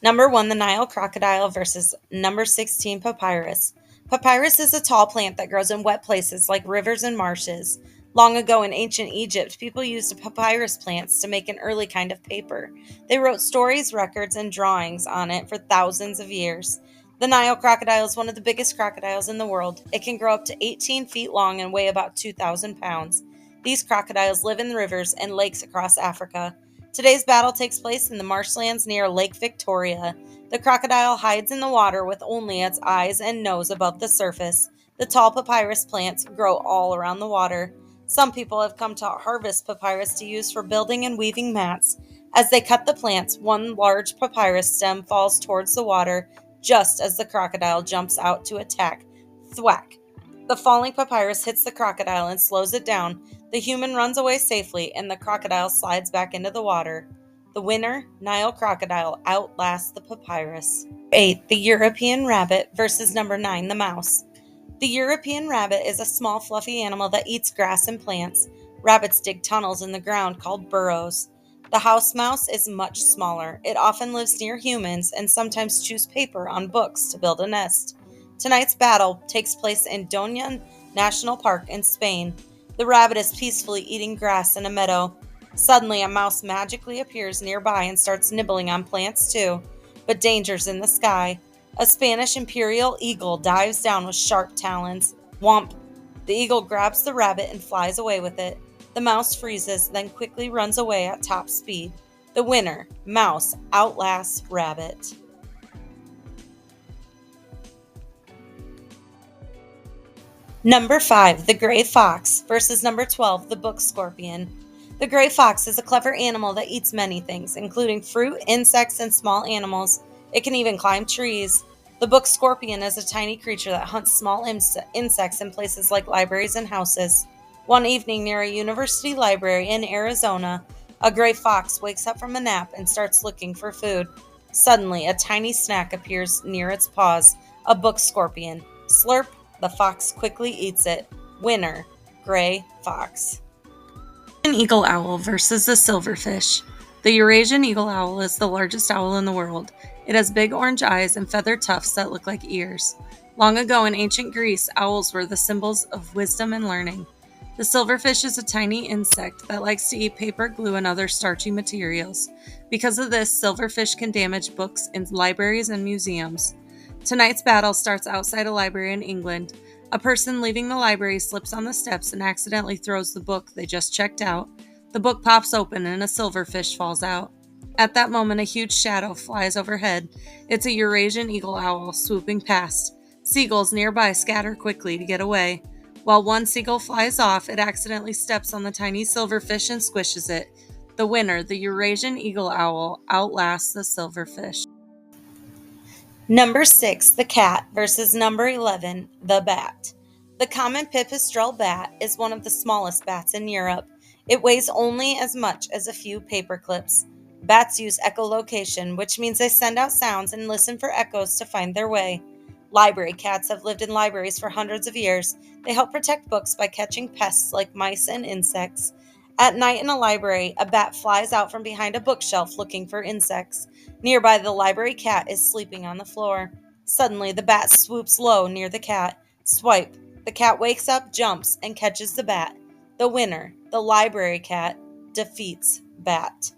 Number 1, the Nile crocodile versus number 16, papyrus. Papyrus is a tall plant that grows in wet places like rivers and marshes. Long ago in ancient Egypt, people used papyrus plants to make an early kind of paper. They wrote stories, records, and drawings on it for thousands of years. The Nile crocodile is one of the biggest crocodiles in the world. It can grow up to 18 feet long and weigh about 2,000 pounds. These crocodiles live in rivers and lakes across Africa. Today's battle takes place in the marshlands near Lake Victoria. The crocodile hides in the water with only its eyes and nose above the surface. The tall papyrus plants grow all around the water. Some people have come to harvest papyrus to use for building and weaving mats. As they cut the plants, one large papyrus stem falls towards the water just as the crocodile jumps out to attack. Thwack! The falling papyrus hits the crocodile and slows it down. The human runs away safely, and the crocodile slides back into the water. The winner, Nile crocodile, outlasts the papyrus. 8. The European rabbit versus number 9, the mouse. The European rabbit is a small, fluffy animal that eats grass and plants. Rabbits dig tunnels in the ground called burrows. The house mouse is much smaller. It often lives near humans and sometimes chews paper on books to build a nest. Tonight's battle takes place in Doña National Park in Spain. The rabbit is peacefully eating grass in a meadow. Suddenly, a mouse magically appears nearby and starts nibbling on plants too. But danger's in the sky. A Spanish imperial eagle dives down with sharp talons. Whomp! The eagle grabs the rabbit and flies away with it. The mouse freezes, then quickly runs away at top speed. The winner, mouse, outlasts rabbit. Number 5, the gray fox versus number 12, the book scorpion. The gray fox is a clever animal that eats many things, including fruit, insects, and small animals. It can even climb trees. The book scorpion is a tiny creature that hunts small insects in places like libraries and houses. One evening near a university library in Arizona, a gray fox wakes up from a nap and starts looking for food. Suddenly, a tiny snack appears near its paws, a book scorpion. Slurp! The fox quickly eats it. Winner, gray fox. An eagle owl versus the silverfish. The Eurasian eagle owl is the largest owl in the world. It has big orange eyes and feather tufts that look like ears. Long ago in ancient Greece, owls were the symbols of wisdom and learning. The silverfish is a tiny insect that likes to eat paper, glue, and other starchy materials. Because of this, silverfish can damage books in libraries and museums. Tonight's battle starts outside a library in England. A person leaving the library slips on the steps and accidentally throws the book they just checked out. The book pops open and a silverfish falls out. At that moment, a huge shadow flies overhead. It's a Eurasian eagle owl swooping past. Seagulls nearby scatter quickly to get away. While one seagull flies off, it accidentally steps on the tiny silverfish and squishes it. The winner, the Eurasian eagle owl, outlasts the silverfish. Number 6, the cat versus number 11, the bat. The common pipistrelle bat is one of the smallest bats in Europe. It weighs only as much as a few paper clips. Bats use echolocation, which means they send out sounds and listen for echoes to find their way. Library cats have lived in libraries for hundreds of years. They help protect books by catching pests like mice and insects. At night in a library, a bat flies out from behind a bookshelf looking for insects. Nearby, the library cat is sleeping on the floor. Suddenly, the bat swoops low near the cat. Swipe. The cat wakes up, jumps, and catches the bat. The winner, the library cat, defeats bat.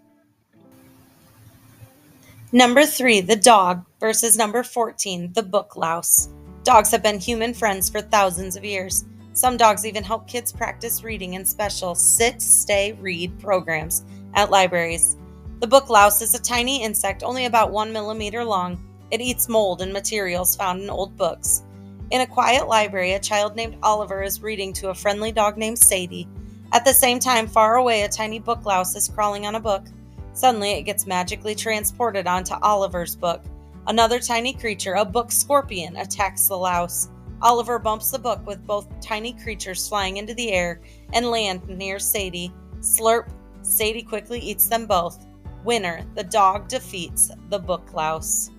Number 3, the dog versus number 14, the book louse. Dogs have been human friends for thousands of years. Some dogs even help kids practice reading in special sit, stay, read programs at libraries. The book louse is a tiny insect only about 1 millimeter long. It eats mold and materials found in old books. In a quiet library, a child named Oliver is reading to a friendly dog named Sadie. At the same time, far away, a tiny book louse is crawling on a book. Suddenly, it gets magically transported onto Oliver's book. Another tiny creature, a book scorpion, attacks the louse. Oliver bumps the book with both tiny creatures flying into the air and land near Sadie. Slurp, Sadie quickly eats them both. Winner, the dog defeats the book louse.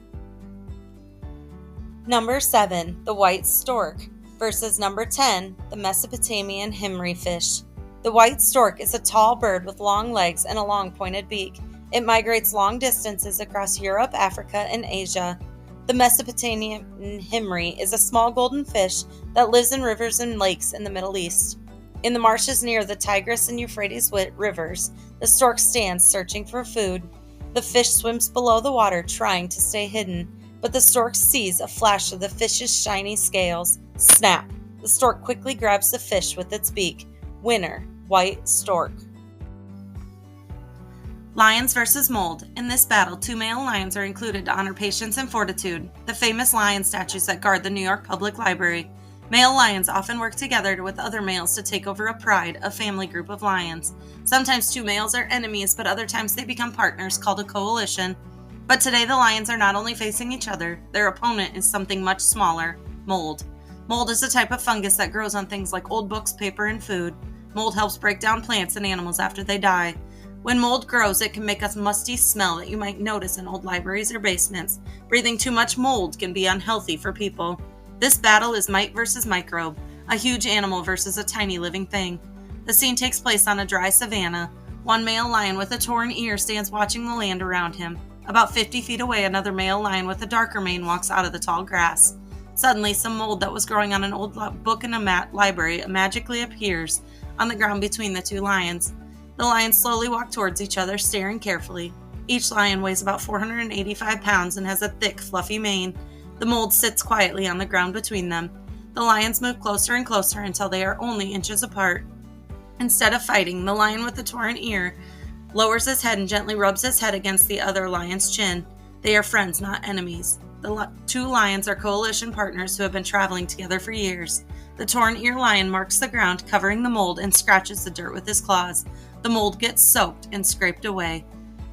Number 7, the white stork versus number 10, the Mesopotamian himri fish. The white stork is a tall bird with long legs and a long pointed beak. It migrates long distances across Europe, Africa, and Asia. The Mesopotamian himri is a small golden fish that lives in rivers and lakes in the Middle East. In the marshes near the Tigris and Euphrates rivers, the stork stands searching for food. The fish swims below the water, trying to stay hidden, but the stork sees a flash of the fish's shiny scales. Snap! The stork quickly grabs the fish with its beak. Winner, white stork. Lions versus mold. In this battle, 2 male lions are included to honor patience and fortitude, the famous lion statues that guard the New York Public Library. Male lions often work together with other males to take over a pride, a family group of lions. Sometimes 2 males are enemies, but other times they become partners, called a coalition. But today the lions are not only facing each other, their opponent is something much smaller, mold. Mold is a type of fungus that grows on things like old books, paper, and food. Mold helps break down plants and animals after they die. When mold grows, it can make a musty smell that you might notice in old libraries or basements. Breathing too much mold can be unhealthy for people. This battle is mite versus microbe, a huge animal versus a tiny living thing. The scene takes place on a dry savanna. One male lion with a torn ear stands watching the land around him. About 50 feet away, another male lion with a darker mane walks out of the tall grass. Suddenly, some mold that was growing on an old book in a library magically appears on the ground between the 2 lions. The lions slowly walk towards each other, staring carefully. Each lion weighs about 485 pounds and has a thick, fluffy mane. The mold sits quietly on the ground between them. The lions move closer and closer until they are only inches apart. Instead of fighting, the lion with the torn ear lowers his head and gently rubs his head against the other lion's chin. They are friends, not enemies. The 2 lions are coalition partners who have been traveling together for years. The torn ear lion marks the ground, covering the mold, and scratches the dirt with his claws. The mold gets soaked and scraped away.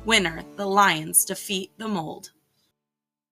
Winner, the lions defeat the mold.